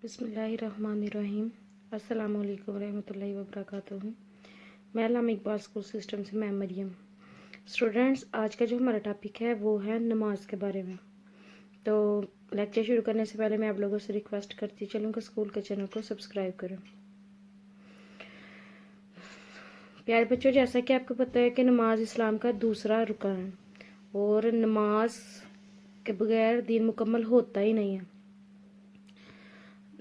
बिस्मिल्लाहिर्रहमानिर्रहीम। अस्सलामु अलैकुम रहमतुल्लाहि व बरकातुहू। मैं अल्लामा इकबाल स्कूल सिस्टम से मैं मरियम। स्टूडेंट्स, आज का जो हमारा टॉपिक है वो है नमाज के बारे में। तो लेक्चर शुरू करने से पहले मैं आप लोगों से रिक्वेस्ट करती चलूँ कि स्कूल के चैनल को सब्सक्राइब करें। प्यारे बच्चों, जैसा कि आपको पता है कि नमाज इस्लाम का दूसरा रुकन है और नमाज के बगैर दीन मुकम्मल होता ही नहीं है।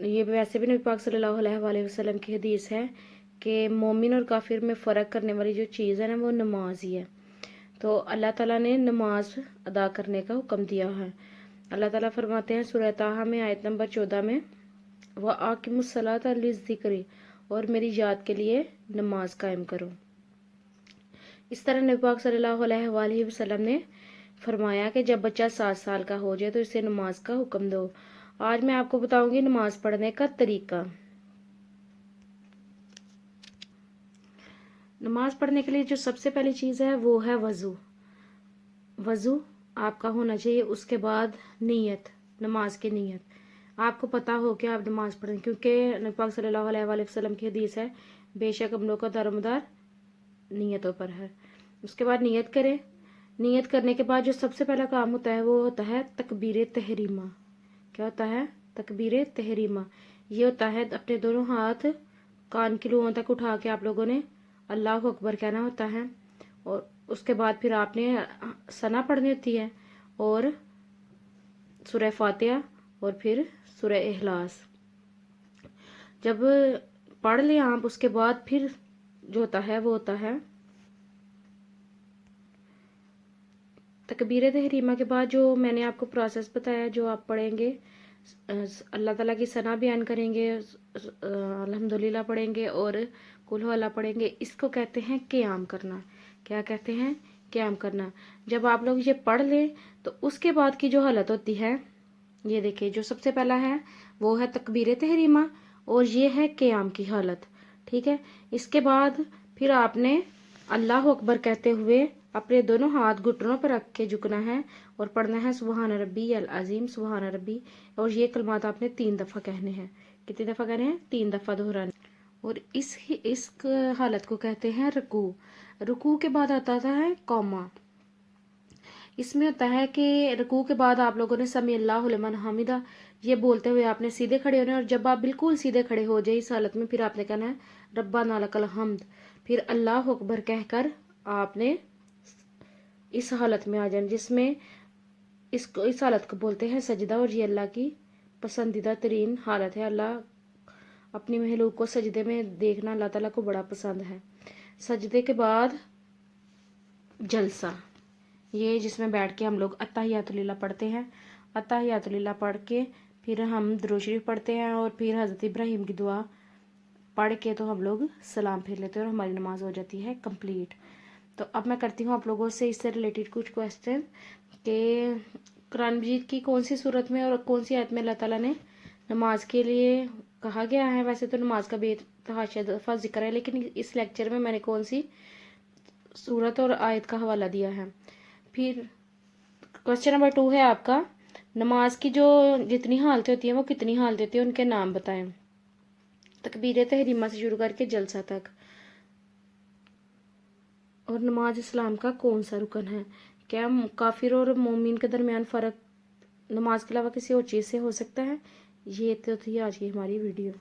ये वैसे भी नबी पाक सल्लल्लाहु अलैहि वसल्लम की हदीस है कि मोमिन और काफिर में फ़र्क करने वाली जो चीज़ है ना वो नमाज ही है। तो अल्लाह ताला ने नमाज अदा करने का हुक्म दिया है। अल्लाह ताला फरमाते हैं सूरह ताहा में आयत नंबर 14 में, व आकिमुस्सलात लिज़्ज़िक्री, और मेरी याद के लिए नमाज कायम करो। इस तरह नबी पाक सल्लल्लाहु अलैहि वसल्लम ने फरमाया कि जब बच्चा 7 साल का हो जाए तो इसे नमाज का हुक्म दो। आज मैं आपको बताऊंगी नमाज पढ़ने का तरीका। नमाज पढ़ने के लिए जो सबसे पहली चीज़ है वो है वज़ू। वज़ू आपका होना चाहिए। उसके बाद नीयत, नमाज की नीयत। आपको पता हो कि आप नमाज पढ़ें, क्योंकि नबी पाक सल्लल्लाहु अलैहि वसल्लम की हदीस है, बेशक हम लोग का दारोमदार नीयतों पर है। उसके बाद नीयत करें। नीयत करने के बाद जो सबसे पहला काम होता है वो होता है तकबीर तहरीमा। क्या होता है? तकबीर तहरीमा। ये होता है अपने दोनों हाथ कान की लुओं तक उठा के आप लोगों ने अल्लाह अकबर कहना होता है, और उसके बाद फिर आपने सना पढ़नी होती है और सूरह फातिहा और फिर सूरह इखलास। जब पढ़ लें आप, उसके बाद फिर जो होता है वो होता है तकबीर तहरीमा के बाद जो मैंने आपको प्रोसेस बताया, जो आप पढ़ेंगे, अल्लाह ताला की सना बयान करेंगे, अल्हम्दुलिल्लाह पढ़ेंगे और कुल हुवल्लाह पढ़ेंगे। इसको कहते हैं क़ियाम करना। क्या कहते हैं? क़ियाम करना। जब आप लोग ये पढ़ लें तो उसके बाद की जो हालत होती है, ये देखिए, जो सबसे पहला है वो है तकबीर तहरीमा और ये है क़ियाम की हालत। ठीक है। इसके बाद फिर आपने अल्लाह अकबर कहते हुए अपने दोनों हाथ घुटनों पर रख के झुकना है और पढ़ना है सुबहान रब्बी अल अजीम, सुबहान रब्बी। और ये कलमात आपने 3 दफ़ा कहने हैं। कितनी दफ़ा कहने हैं? 3 दफ़ा दोहराने। और इस हालत को कहते हैं रुकू। रुकू के बाद आता है कौमा। इसमें होता है कि रुकू के बाद आप लोगों ने समी अल्लाहु लिमन हमिदा ये बोलते हुए आपने सीधे खड़े होने, और जब आप बिल्कुल सीधे खड़े हो जाए इस हालत में, फिर आपने कहना है रब्बाना लकल हम्द। फिर अल्लाह अकबर कहकर आपने इस हालत में आ जाना, जिसमें इस हालत को बोलते हैं सजदा। और ये अल्लाह की पसंदीदा तरीन हालत है। अल्लाह अपनी महलूक को सजदे में देखना अल्लाह ताला को बड़ा पसंद है। सजदे के बाद जलसा, ये जिसमें बैठ के हम लोग अत्तहियातुलिल्लाह पढ़ते हैं। अत्तहियातुलिल्लाह पढ़ के फिर हम दुरूद शरीफ पढ़ते हैं और फिर हज़रत इब्राहिम की दुआ पढ़ के तो हम लोग सलाम फेर लेते हैं और हमारी नमाज हो जाती है कंप्लीट। तो अब मैं करती हूँ आप लोगों से इससे रिलेटेड कुछ क्वेश्चन कि कुरान मजीद की कौन सी सूरत में और कौन सी आयत में अल्लाह ताला ने नमाज के लिए कहा गया है। वैसे तो नमाज का बेतहाशा दफ़ा जिक्र है, लेकिन इस लेक्चर में मैंने कौन सी सूरत और आयत का हवाला दिया है। फिर क्वेश्चन नंबर 2 है आपका, नमाज की जो जितनी हालतें होती हैं वो कितनी हालतें होती हैं, उनके नाम बताएं। तकबीर तहरीमा से शुरू करके जलसा तक। और नमाज इस्लाम का कौन सा रुकन है। क्या काफिर और मोमिन के दरमियान फ़र्क नमाज के अलावा किसी और चीज़ से हो सकता है। ये तो थी आज की हमारी वीडियो।